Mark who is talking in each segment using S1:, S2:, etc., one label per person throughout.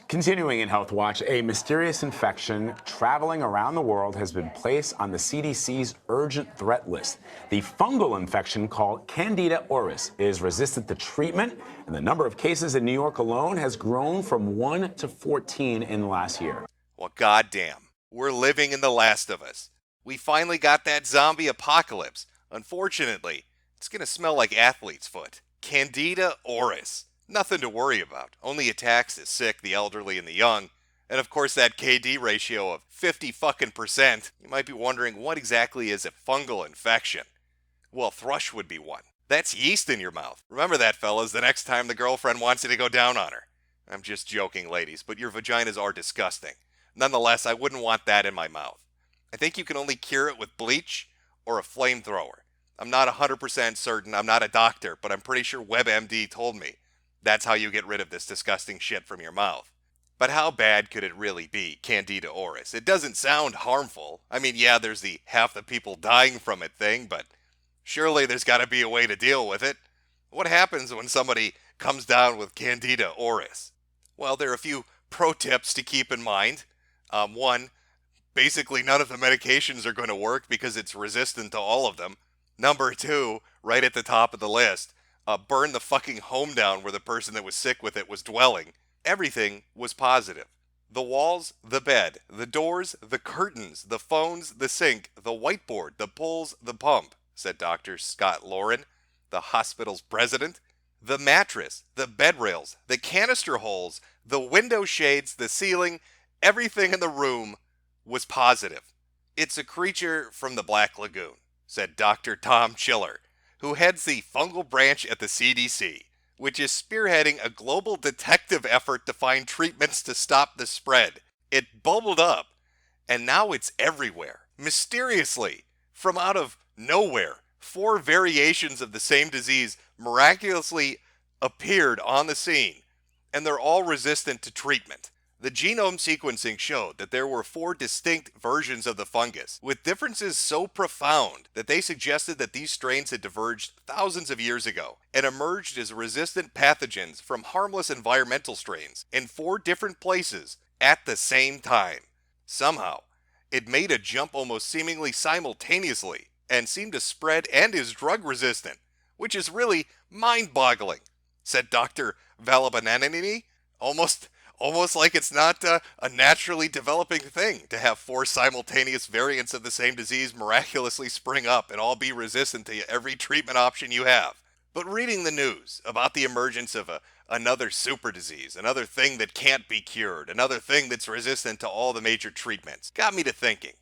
S1: Continuing in Health Watch, a mysterious infection traveling around the world has been placed on the CDC's urgent threat list. The fungal infection called Candida auris is resistant to treatment, and the number of cases in New York alone has grown from 1 to 14 in the last year.
S2: Well, goddamn, we're living in The Last of Us. We finally got that zombie apocalypse. Unfortunately, it's gonna smell like athlete's foot. Candida auris. Nothing to worry about. Only attacks the sick, the elderly, and the young. And of course that KD ratio of 50 fucking percent. You might be wondering, what exactly is a fungal infection? Well, thrush would be one. That's yeast in your mouth. Remember that, fellas, the next time the girlfriend wants you to go down on her. I'm just joking, ladies, but your vaginas are disgusting. Nonetheless, I wouldn't want that in my mouth. I think you can only cure it with bleach or a flamethrower. I'm not 100% certain, I'm not a doctor, but I'm pretty sure WebMD told me that's how you get rid of this disgusting shit from your mouth. But how bad could it really be, Candida auris? It doesn't sound harmful. I mean, yeah, there's the half the people dying from it thing, but surely there's got to be a way to deal with it. What happens when somebody comes down with Candida auris? Well, there are a few pro tips to keep in mind. One, basically none of the medications are going to work because it's resistant to all of them. Number two, right at the top of the list, burn the fucking home down where the person that was sick with it was dwelling. Everything was positive. The walls, the bed, the doors, the curtains, the phones, the sink, the whiteboard, the pulls, the pump, said Dr. Scott Lauren, the hospital's president. The mattress, the bed rails, the canister holes, the window shades, the ceiling, everything in the room was positive. It's a creature from the Black Lagoon, said Dr. Tom Chiller, who heads the fungal branch at the CDC, which is spearheading a global detective effort to find treatments to stop the spread. It bubbled up, and now it's everywhere. Mysteriously, from out of nowhere, 4 variations of the same disease miraculously appeared on the scene, and they're all resistant to treatment. The genome sequencing showed that there were 4 distinct versions of the fungus, with differences so profound that they suggested that these strains had diverged thousands of years ago and emerged as resistant pathogens from harmless environmental strains in 4 different places at the same time. Somehow, it made a jump almost seemingly simultaneously and seemed to spread and is drug resistant, which is really mind-boggling, said Dr. Valabananini, almost like it's not a naturally developing thing to have 4 simultaneous variants of the same disease miraculously spring up and all be resistant to every treatment option you have. But reading the news about the emergence of another super disease, another thing that can't be cured, another thing that's resistant to all the major treatments, got me to thinking.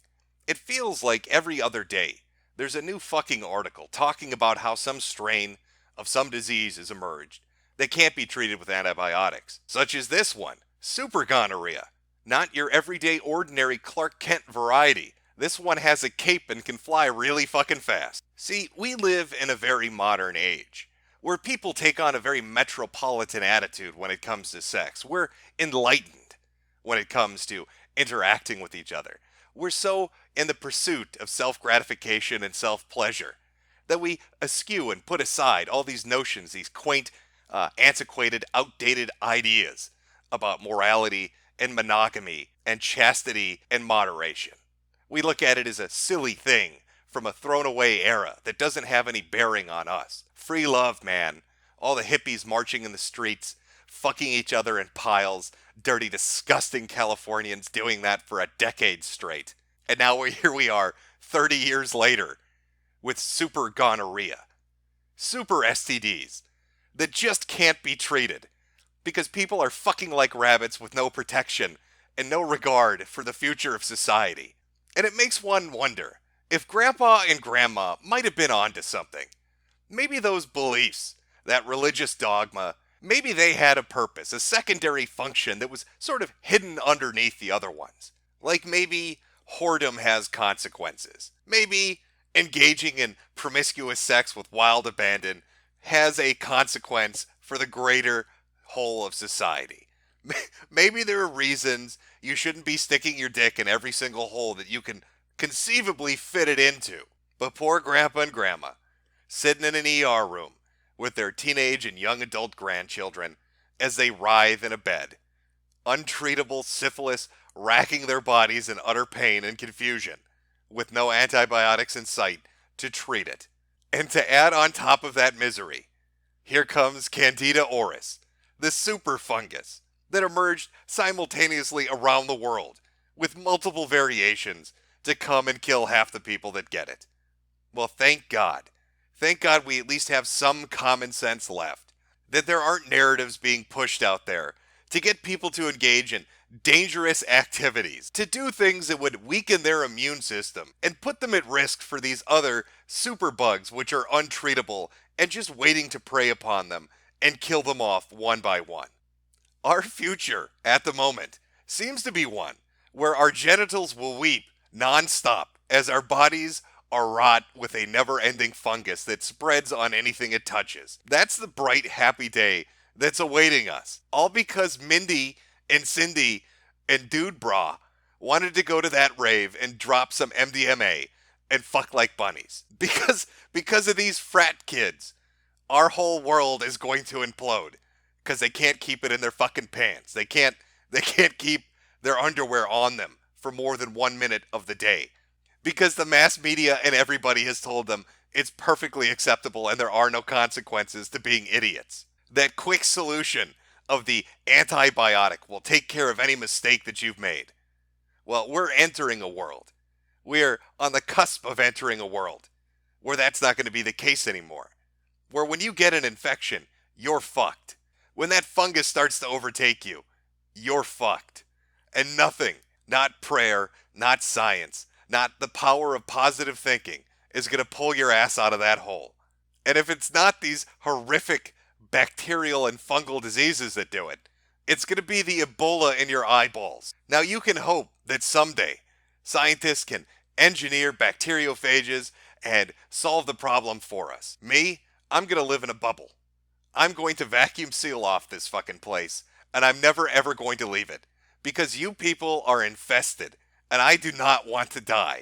S2: It feels like every other day there's a new fucking article talking about how some strain of some disease has emerged that can't be treated with antibiotics, such as this one, super gonorrhea. Not your everyday ordinary Clark Kent variety. This one has a cape and can fly really fucking fast. See, we live in a very modern age, where people take on a very metropolitan attitude when it comes to sex. We're enlightened when it comes to interacting with each other. We're so in the pursuit of self-gratification and self-pleasure that we eschew and put aside all these notions, these quaint, antiquated, outdated ideas about morality and monogamy and chastity and moderation. We look at it as a silly thing from a thrown-away era that doesn't have any bearing on us. Free love, man. All the hippies marching in the streets, fucking each other in piles, dirty, disgusting Californians doing that for a decade straight. And now here we are, 30 years later, with super gonorrhea. Super STDs that just can't be treated because people are fucking like rabbits with no protection and no regard for the future of society. And it makes one wonder if Grandpa and Grandma might have been onto something. Maybe those beliefs, that religious dogma, maybe they had a purpose, a secondary function that was sort of hidden underneath the other ones. Like maybe whoredom has consequences. Maybe engaging in promiscuous sex with wild abandon has a consequence for the greater whole of society. Maybe there are reasons you shouldn't be sticking your dick in every single hole that you can conceivably fit it into. But poor Grandpa and Grandma, sitting in an ER room with their teenage and young adult grandchildren as they writhe in a bed, untreatable syphilis racking their bodies in utter pain and confusion, with no antibiotics in sight to treat it. And to add on top of that misery, here comes Candida auris, the super fungus that emerged simultaneously around the world, with multiple variations to come and kill half the people that get it. Well, thank God. Thank God we at least have some common sense left. That there aren't narratives being pushed out there to get people to engage in dangerous activities, to do things that would weaken their immune system and put them at risk for these other superbugs which are untreatable and just waiting to prey upon them and kill them off one by one. Our future, at the moment, seems to be one where our genitals will weep non-stop as our bodies are wrought with a never-ending fungus that spreads on anything it touches. That's the bright, happy day that's awaiting us. All because Mindy and Cindy and Dude Bra wanted to go to that rave and drop some MDMA and fuck like bunnies. Because of these frat kids, our whole world is going to implode. Because they can't keep it in their fucking pants. They can't keep their underwear on them for more than 1 minute of the day. Because the mass media and everybody has told them it's perfectly acceptable and there are no consequences to being idiots. That quick solution of the antibiotic will take care of any mistake that you've made. Well, we're entering a world. We're on the cusp of entering a world where that's not going to be the case anymore. Where when you get an infection, you're fucked. When that fungus starts to overtake you, you're fucked. And nothing, not prayer, not science, not the power of positive thinking, is going to pull your ass out of that hole. And if it's not these horrific bacterial and fungal diseases that do it, it's going to be the Ebola in your eyeballs. Now you can hope that someday scientists can engineer bacteriophages and solve the problem for us. Me, I'm going to live in a bubble. I'm going to vacuum seal off this fucking place, and I'm never ever going to leave it. Because you people are infested, and I do not want to die.